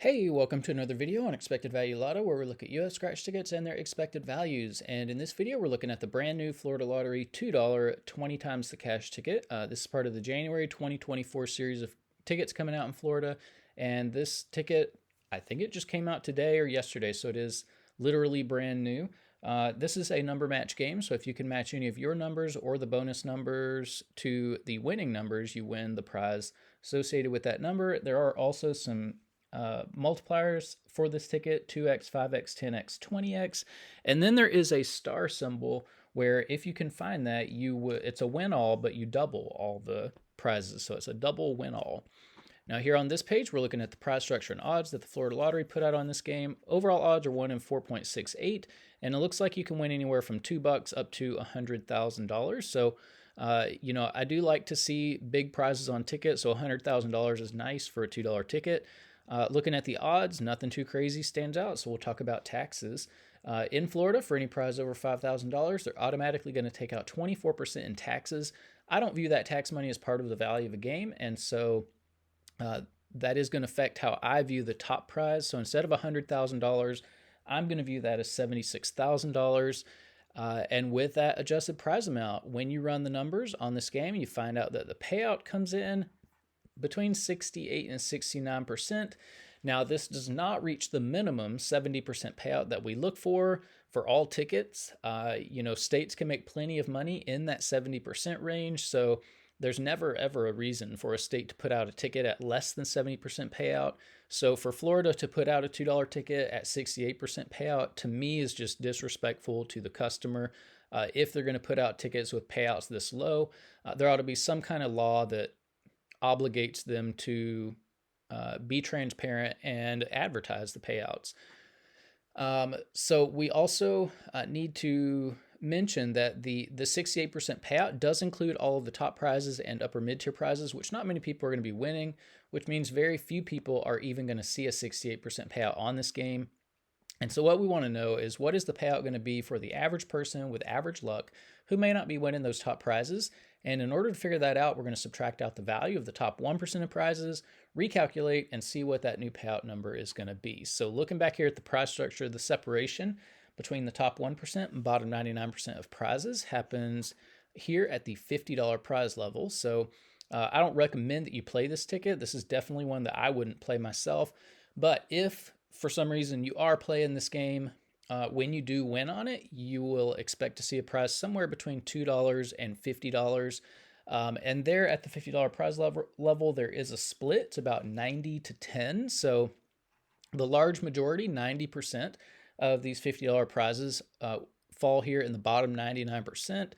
Hey, welcome to another video on Expected Value Lotto, where we look at US scratch tickets and their expected values. And in this video, we're looking at the brand new Florida Lottery $2 20 times the cash ticket. This is part of the January 2024 series of tickets coming out in Florida. And this ticket, I think it just came out today or yesterday, so it is literally brand new. This is a number match game, so if you can match any of your numbers or the bonus numbers to the winning numbers, you win the prize associated with that number. There are also some multipliers for this ticket: 2x, 5x, 10x, 20x, and then there is a star symbol where if you can find that, it's a win all, but you double all the prizes, so it's a double win all. Now here on this page, we're looking at the prize structure and odds that the Florida Lottery put out on this game. Overall odds are 1 in 4.68, and it looks like you can win anywhere from $2 up to $100,000. So I do like to see big prizes on tickets, so $100,000 is nice for a $2 ticket. Looking at the odds, nothing too crazy stands out, so we'll talk about taxes. In Florida, for any prize over $5,000, they're automatically going to take out 24% in taxes. I don't view that tax money as part of the value of a game, and so that is going to affect how I view the top prize. So instead of $100,000, I'm going to view that as $76,000. And with that adjusted prize amount, when you run the numbers on this game, you find out that the payout comes in between 68 and 69%. Now, this does not reach the minimum 70% payout that we look for all tickets. States can make plenty of money in that 70% range, so there's never ever a reason for a state to put out a ticket at less than 70% payout. So for Florida to put out a $2 ticket at 68% payout, to me, is just disrespectful to the customer. If they're going to put out tickets with payouts this low, there ought to be some kind of law that obligates them to be transparent and advertise the payouts. So we also need to mention that the 68% payout does include all of the top prizes and upper mid-tier prizes, which not many people are going to be winning, which means very few people are even going to see a 68% payout on this game. And so what we want to know is, what is the payout going to be for the average person with average luck who may not be winning those top prizes? And in order to figure that out, we're going to subtract out the value of the top 1% of prizes, recalculate, and see what that new payout number is going to be. So looking back here at the prize structure, the separation between the top 1% and bottom 99% of prizes happens here at the $50 prize level. So I don't recommend that you play this ticket. This is definitely one that I wouldn't play myself. But if for some reason you are playing this game, when you do win on it, you will expect to see a prize somewhere between $2 and $50. And there at the $50 prize level, there is a split. It's about 90 to 10. So the large majority, 90% of these $50 prizes fall here in the bottom 99%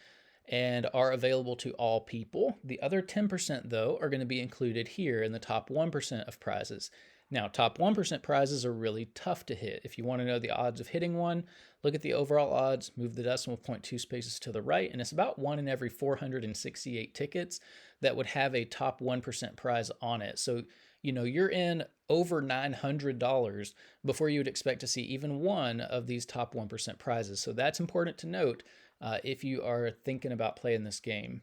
and are available to all people. The other 10%, though, are going to be included here in the top 1% of prizes. Now, top 1% prizes are really tough to hit. If you want to know the odds of hitting one, look at the overall odds, move the decimal point 2 spaces to the right, and it's about 1 in every 468 tickets that would have a top 1% prize on it. So, you're in over $900 before you would expect to see even one of these top 1% prizes. So that's important to note if you are thinking about playing this game.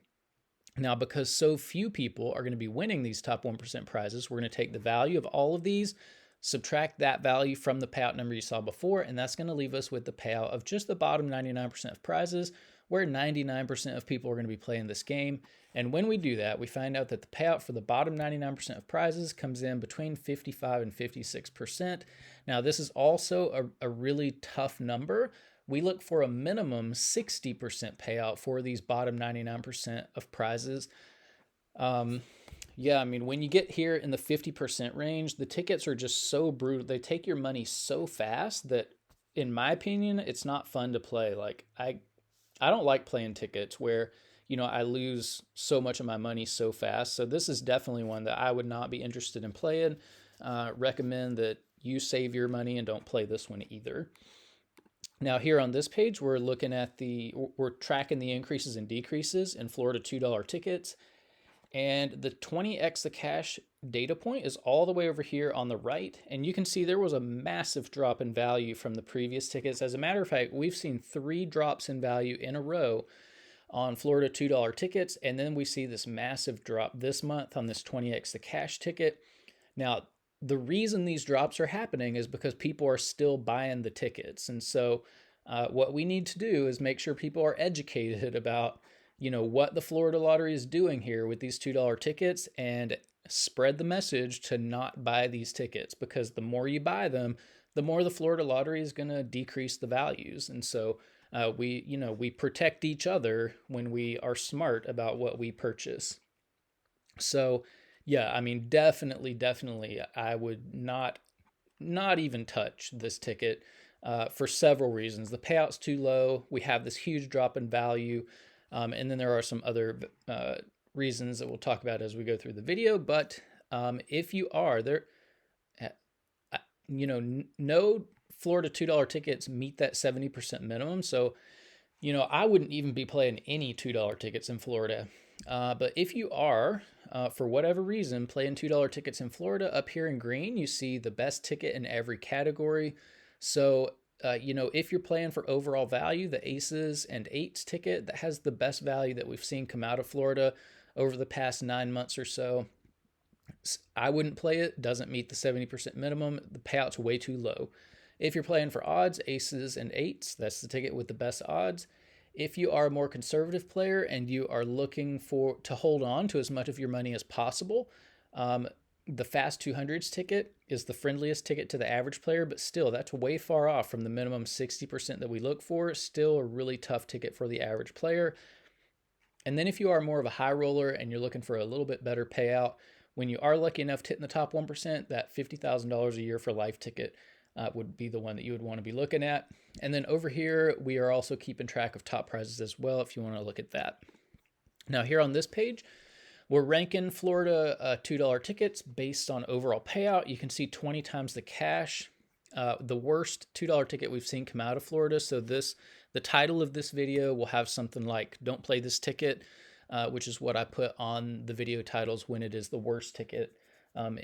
Now, because so few people are going to be winning these top 1% prizes, we're going to take the value of all of these, subtract that value from the payout number you saw before, and that's going to leave us with the payout of just the bottom 99% of prizes, where 99% of people are going to be playing this game. And when we do that, we find out that the payout for the bottom 99% of prizes comes in between 55 and 56%. Now, this is also a really tough number. We look for a minimum 60% payout for these bottom 99% of prizes. When you get here in the 50% range, the tickets are just so brutal. They take your money so fast that, in my opinion, it's not fun to play. Like, I don't like playing tickets where, I lose so much of my money so fast. So this is definitely one that I would not be interested in playing. Recommend that you save your money and don't play this one either. Now here on this page, we're tracking the increases and decreases in Florida $2 tickets. And the 20x the cash data point is all the way over here on the right. And you can see there was a massive drop in value from the previous tickets. As a matter of fact, we've seen 3 drops in value in a row on Florida $2 tickets. And then we see this massive drop this month on this 20x the cash ticket. Now, the reason these drops are happening is because people are still buying the tickets. And so what we need to do is make sure people are educated about, what the Florida Lottery is doing here with these $2 tickets, and spread the message to not buy these tickets, because the more you buy them, the more the Florida Lottery is going to decrease the values. And so we protect each other when we are smart about what we purchase. So, yeah, I mean, definitely, I would not even touch this ticket for several reasons. The payout's too low. We have this huge drop in value, and then there are some other reasons that we'll talk about as we go through the video. But if you are there, no Florida $2 tickets meet that 70% minimum. So, I wouldn't even be playing any $2 tickets in Florida. But if you are, for whatever reason, playing $2 tickets in Florida, up here in green, you see the best ticket in every category. So, if you're playing for overall value, the aces and eights ticket that has the best value that we've seen come out of Florida over the past 9 months or so, I wouldn't play it. Doesn't meet the 70% minimum. The payout's way too low. If you're playing for odds, aces and eights, that's the ticket with the best odds. If you are a more conservative player and you are looking to hold on to as much of your money as possible, the Fast 200s ticket is the friendliest ticket to the average player, but still, that's way far off from the minimum 60% that we look for. Still a really tough ticket for the average player. And then if you are more of a high roller and you're looking for a little bit better payout, when you are lucky enough to hit in the top 1%, that $50,000 a year for life ticket would be the one that you would want to be looking at. And then over here, we are also keeping track of top prizes as well, if you want to look at that. Now here on this page, we're ranking Florida $2 tickets based on overall payout. You can see 20 times the cash, the worst $2 ticket we've seen come out of Florida. So the title of this video will have something like "Don't play this ticket," which is what I put on the video titles when it is the worst ticket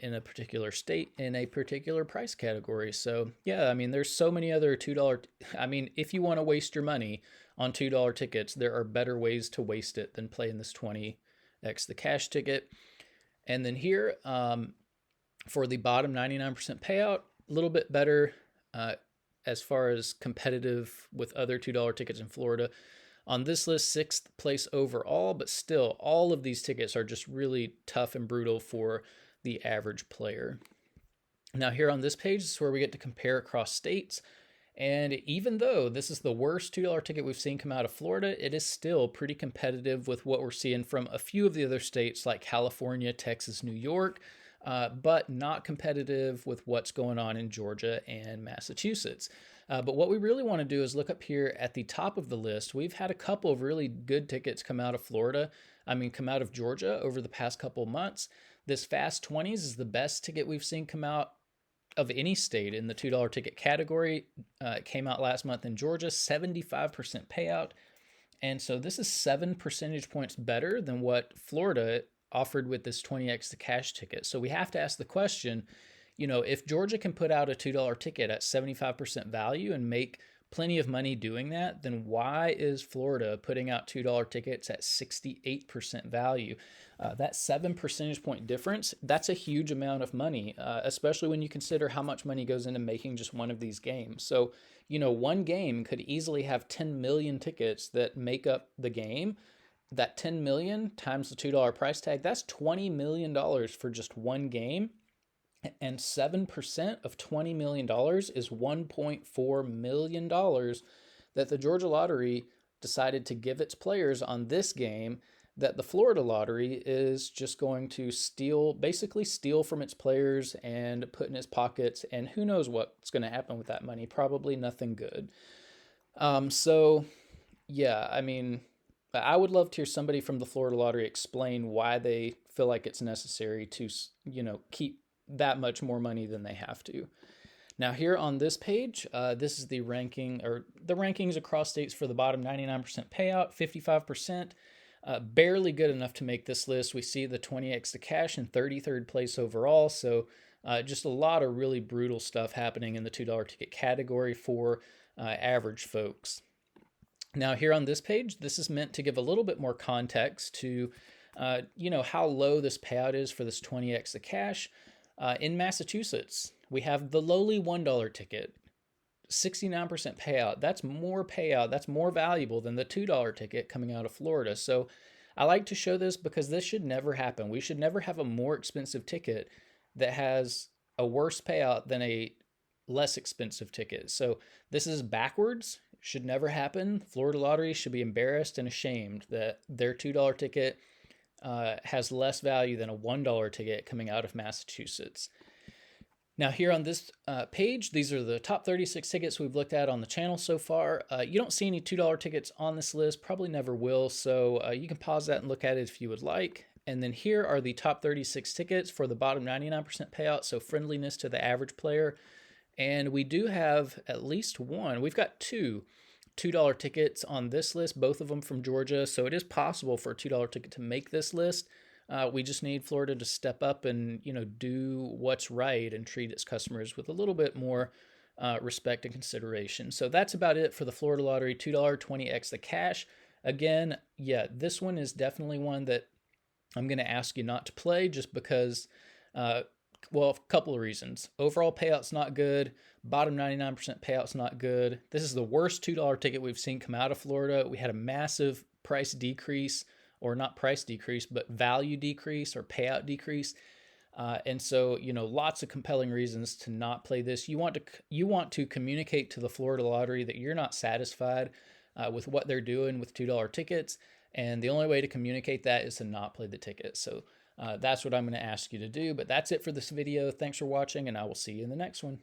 in a particular state, in a particular price category. So yeah, I mean, there's so many other $2. I mean, if you want to waste your money on $2 tickets, there are better ways to waste it than playing this 20x the cash ticket. And then here, for the bottom 99% payout, a little bit better as far as competitive with other $2 tickets in Florida. On this list, 6th place overall, but still, all of these tickets are just really tough and brutal for the average player. Now here on this page is where we get to compare across states. And even though this is the worst $2 ticket we've seen come out of Florida, it is still pretty competitive with what we're seeing from a few of the other states like California, Texas, New York, but not competitive with what's going on in Georgia and Massachusetts. But what we really want to do is look up here at the top of the list. We've had a couple of really good tickets come out of come out of Georgia over the past couple of months. This Fast 20s is the best ticket we've seen come out of any state in the $2 ticket category. It came out last month in Georgia, 75% payout. And so this is 7 percentage points better than what Florida offered with this 20x the cash ticket. So we have to ask the question, if Georgia can put out a $2 ticket at 75% value and make plenty of money doing that, then why is Florida putting out $2 tickets at 68% value? That 7 percentage point difference, that's a huge amount of money, especially when you consider how much money goes into making just one of these games. So, one game could easily have 10 million tickets that make up the game. That 10 million times the $2 price tag, that's $20 million for just one game. And 7% of $20 million is $1.4 million that the Georgia Lottery decided to give its players on this game, that the Florida Lottery is just going to basically steal from its players and put in its pockets. And who knows what's going to happen with that money? Probably nothing good. So, yeah, I mean, I would love to hear somebody from the Florida Lottery explain why they feel like it's necessary to, keep that much more money than they have to. Now here on this page, this is the ranking, or the rankings across states for the bottom 99% payout, 55%, barely good enough to make this list. We see the 20x the cash in 33rd place overall. So just a lot of really brutal stuff happening in the $2 ticket category for average folks. Now here on this page, this is meant to give a little bit more context to, how low this payout is for this 20x the cash. In Massachusetts, we have the lowly $1 ticket, 69% payout. That's more payout. That's more valuable than the $2 ticket coming out of Florida. So I like to show this because this should never happen. We should never have a more expensive ticket that has a worse payout than a less expensive ticket. So this is backwards. It should never happen. Florida Lottery should be embarrassed and ashamed that their $2 ticket has less value than a $1 ticket coming out of Massachusetts. Now here on this page, these are the top 36 tickets we've looked at on the channel so far. You don't see any $2 tickets on this list, probably never will, so you can pause that and look at it if you would like. And then here are the top 36 tickets for the bottom 99% payout, so friendliness to the average player. And we do have at least one. We've got two $2 tickets on this list, both of them from Georgia, so it is possible for a $2 ticket to make this list. We just need Florida to step up and do what's right and treat its customers with a little bit more respect and consideration. So that's about it for the Florida Lottery $2 20x the cash. Again, yeah, this one is definitely one that I'm going to ask you not to play just because, well, a couple of reasons. Overall payout's not good. Bottom 99% payout's not good. This is the worst $2 ticket we've seen come out of Florida. We had a massive price decrease, or not price decrease, but value decrease or payout decrease. And so, lots of compelling reasons to not play this. You want to communicate to the Florida Lottery that you're not satisfied with what they're doing with $2 tickets. And the only way to communicate that is to not play the ticket. So that's what I'm going to ask you to do. But that's it for this video. Thanks for watching, and I will see you in the next one.